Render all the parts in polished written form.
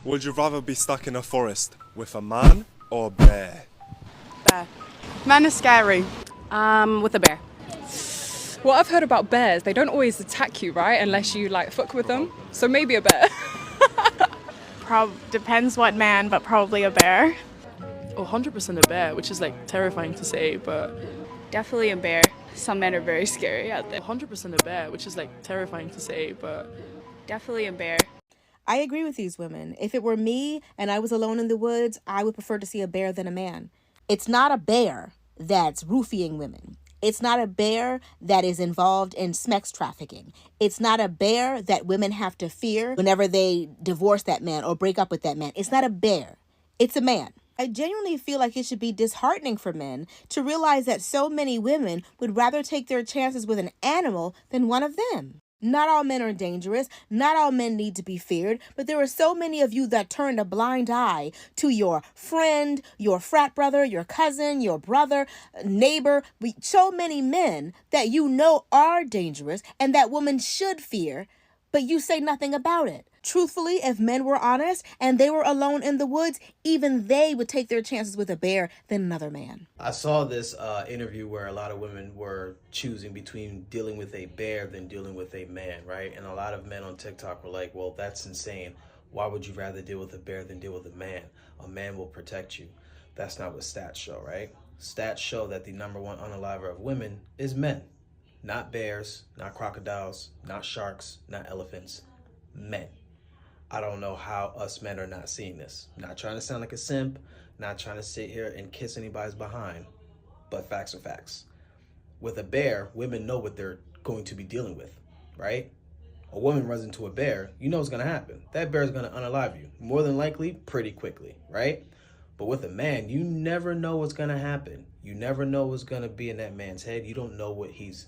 Would you rather be stuck in a forest with a man or a bear? Bear. Man is scary. With a bear. What I've heard about bears, they don't always attack you, right? Unless you like fuck with them. So maybe a bear. Depends what man, but probably a bear. Oh, 100% a bear, which is like terrifying to say, but Definitely a bear. Some men are very scary out there. 100% a bear, which is like terrifying to say, but Definitely a bear. I agree with these women. If it were me and I was alone in the woods, I would prefer to see a bear than a man. It's not a bear that's roofing women. It's not a bear that is involved in sex trafficking. It's not a bear that women have to fear whenever they divorce that man or break up with that man. It's not a bear. It's a man. I genuinely feel like it should be disheartening for men to realize that so many women would rather take their chances with an animal than one of them. Not all men are dangerous. Not all men need to be feared. But there are so many of you that turned a blind eye to your friend, your frat brother, your cousin, your brother, neighbor. So many men that you know are dangerous and that women should fear, but you say nothing about it. Truthfully, if men were honest and they were alone in the woods, even they would take their chances with a bear than another man. I saw this interview where a lot of women were choosing between dealing with a bear than dealing with a man, right? And a lot of men on TikTok were like, well, that's insane. Why would you rather deal with a bear than deal with a man? A man will protect you. That's not what stats show, right? Stats show that the number one unaliver of women is men. Not bears, not crocodiles, not sharks, not elephants, men. I don't know how us men are not seeing this. Not trying to sound like a simp, not trying to sit here and kiss anybody's behind, but facts are facts. With a bear, women know what they're going to be dealing with, right? A woman runs into a bear, you know what's going to happen. That bear is going to unalive you, more than likely, pretty quickly, right? But with a man, you never know what's going to happen. You never know what's going to be in that man's head. You don't know what he's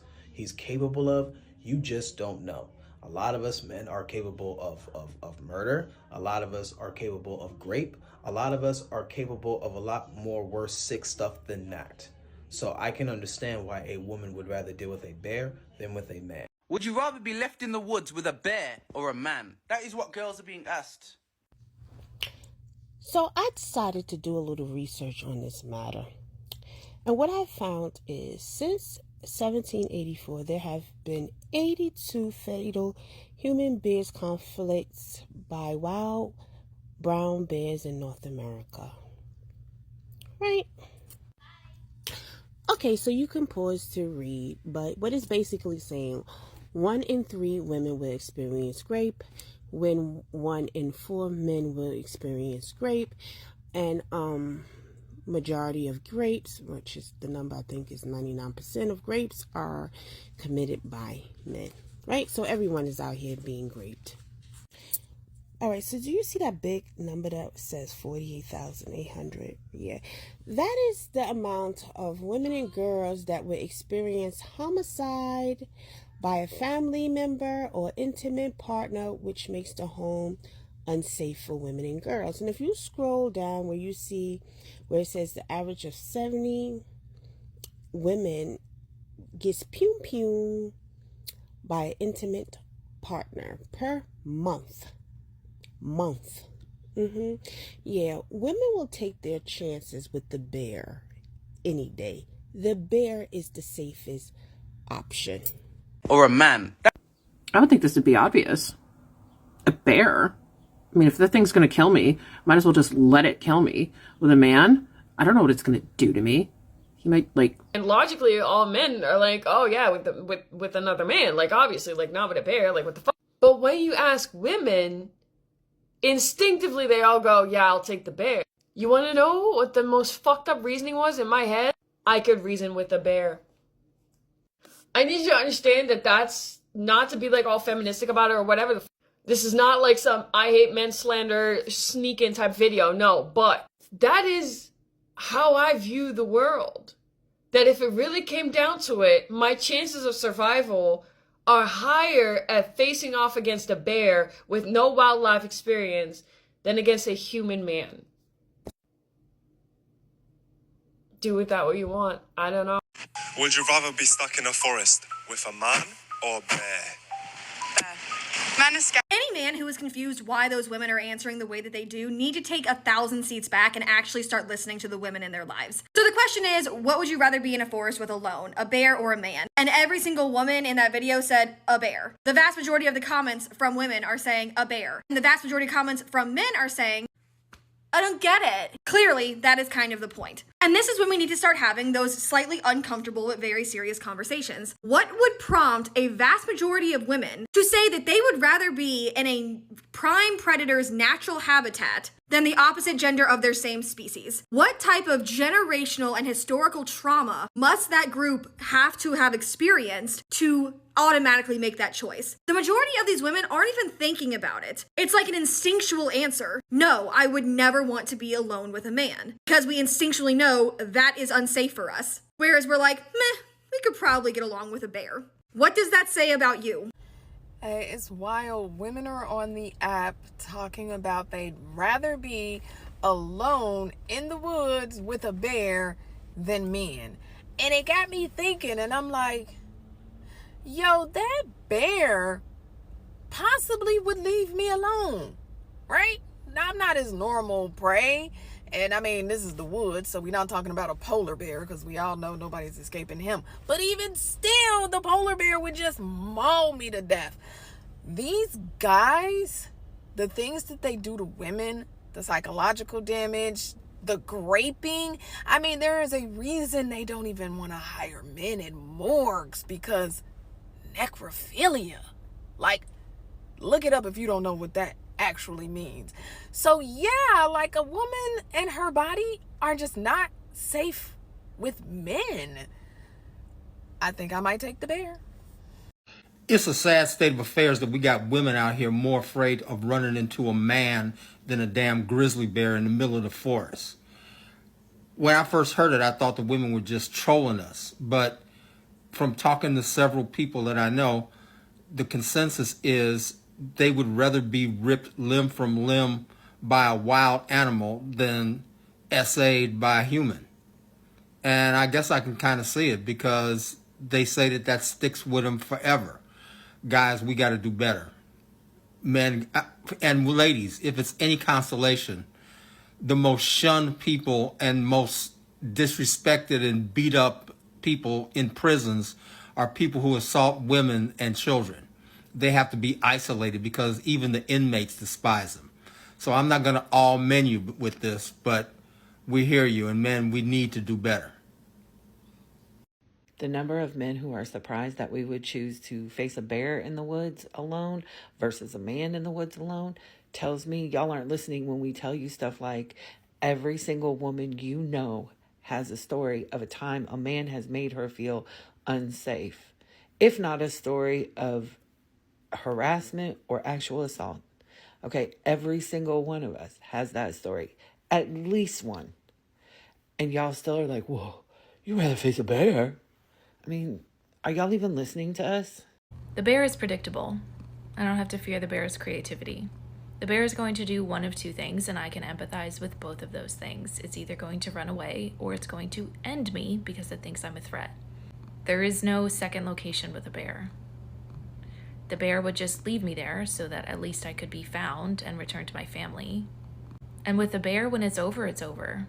capable of. You just don't know. A lot of us men are capable of murder. A lot of us are capable of rape. A lot of us are capable of a lot more worse, sick stuff than that. So I can understand why a woman would rather deal with a bear than with a man. Would you rather be left in the woods with a bear or a man? That is what girls are being asked. So I decided to do a little research on this matter. And what I found is since 1784, there have been 82 fatal human-bear conflicts by wild brown bears in North America. Right? Okay, so you can pause to read, but what it's basically saying, 1 in 3 women will experience rape, when 1 in 4 men will experience rape, and majority of rapes, which is the number I think is 99% of rapes, are committed by men, right? So everyone is out here being raped. All right, so do you see that big number that says 48,800? Yeah, that is the amount of women and girls that will experience homicide by a family member or intimate partner, which makes the home unsafe for women and girls. And if you scroll down where you see where it says the average of 70 women gets pew by an intimate partner per month. Yeah, women will take their chances with the bear any day. The bear is the safest option. Or a man. I would think this would be obvious. A bear? I mean, if the thing's going to kill me, might as well just let it kill me. With a man, I don't know what it's going to do to me. He might, like... And logically, all men are like, oh yeah, with another man. Like, obviously, like, not with a bear, like, what the fuck? But when you ask women, instinctively they all go, yeah, I'll take the bear. You want to know what the most fucked up reasoning was in my head? I could reason with a bear. I need you to understand that that's not to be, like, all feministic about it or whatever the fuck. This is not like some I hate men slander sneak in type video. No, but that is how I view the world. That if it really came down to it, my chances of survival are higher at facing off against a bear with no wildlife experience than against a human man. Do with that what you want. I don't know. Would you rather be stuck in a forest with a man or a bear? Man is scary. Any man who is confused why those women are answering the way that they do need to take 1,000 seats back and actually start listening to the women in their lives. So the question is, what would you rather be in a forest with alone, a bear or a man? And every single woman in that video said a bear. The vast majority of the comments from women are saying a bear. And the vast majority of comments from men are saying, I don't get it. Clearly, that is kind of the point. And this is when we need to start having those slightly uncomfortable but very serious conversations. What would prompt a vast majority of women to say that they would rather be in a prime predator's natural habitat than the opposite gender of their same species? What type of generational and historical trauma must that group have to have experienced to automatically make that choice? The majority of these women aren't even thinking about it. It's like an instinctual answer. No, I would never want to be alone with a man, because we instinctually know that is unsafe for us. Whereas we're like, meh, we could probably get along with a bear. What does that say about you? Hey, it's wild. Women are on the app talking about they'd rather be alone in the woods with a bear than men. And it got me thinking, and I'm like, yo, that bear possibly would leave me alone, right? Now, I'm not his normal prey. And I mean, this is the woods, so we're not talking about a polar bear, because we all know nobody's escaping him. But even still, the polar bear would just maul me to death. These guys, the things that they do to women, the psychological damage, the graping. I mean, there is a reason they don't even want to hire men in morgues, because necrophilia. Like, look it up if you don't know what that actually means. So yeah, like, a woman and her body are just not safe with men. I think I might take the bear. It's a sad state of affairs that we got women out here more afraid of running into a man than a damn grizzly bear in the middle of the forest. When I first heard it, I thought the women were just trolling us. But from talking to several people that I know, the consensus is they would rather be ripped limb from limb by a wild animal than essayed by a human. And I guess I can kind of see it, because they say that sticks with them forever. Guys, we got to do better. Men and ladies, if it's any consolation, the most shunned people and most disrespected and beat up people in prisons are people who assault women and children. They have to be isolated because even the inmates despise them. So I'm not going to all menu with this, but we hear you, and men, we need to do better. The number of men who are surprised that we would choose to face a bear in the woods alone versus a man in the woods alone tells me y'all aren't listening when we tell you stuff like every single woman you know has a story of a time a man has made her feel unsafe, if not a story of harassment or actual assault. Okay, every single one of us has that story, at least one. And y'all still are like, whoa, you'd rather face a bear? I mean, are y'all even listening to us? The bear is predictable. I don't have to fear the bear's creativity. The bear is going to do one of two things, and I can empathize with both of those things. It's either going to run away or it's going to end me because it thinks I'm a threat. There is no second location with a bear. The bear would just leave me there so that at least I could be found and return to my family. And with the bear, when it's over, it's over.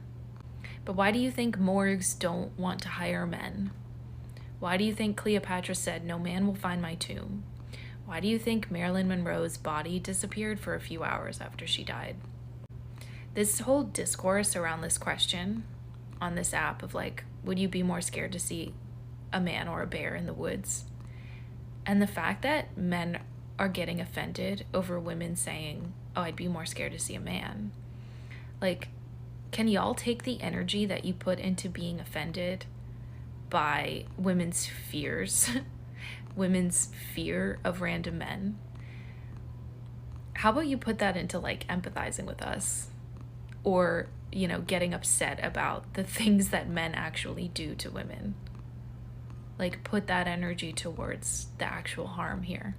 But why do you think morgues don't want to hire men? Why do you think Cleopatra said, "No man will find my tomb"? Why do you think Marilyn Monroe's body disappeared for a few hours after she died? This whole discourse around this question on this app of like, would you be more scared to see a man or a bear in the woods? And the fact that men are getting offended over women saying, oh, I'd be more scared to see a man. Like, can y'all take the energy that you put into being offended by women's fears, women's fear of random men? How about you put that into like empathizing with us, or, you know, getting upset about the things that men actually do to women? Like, put that energy towards the actual harm here.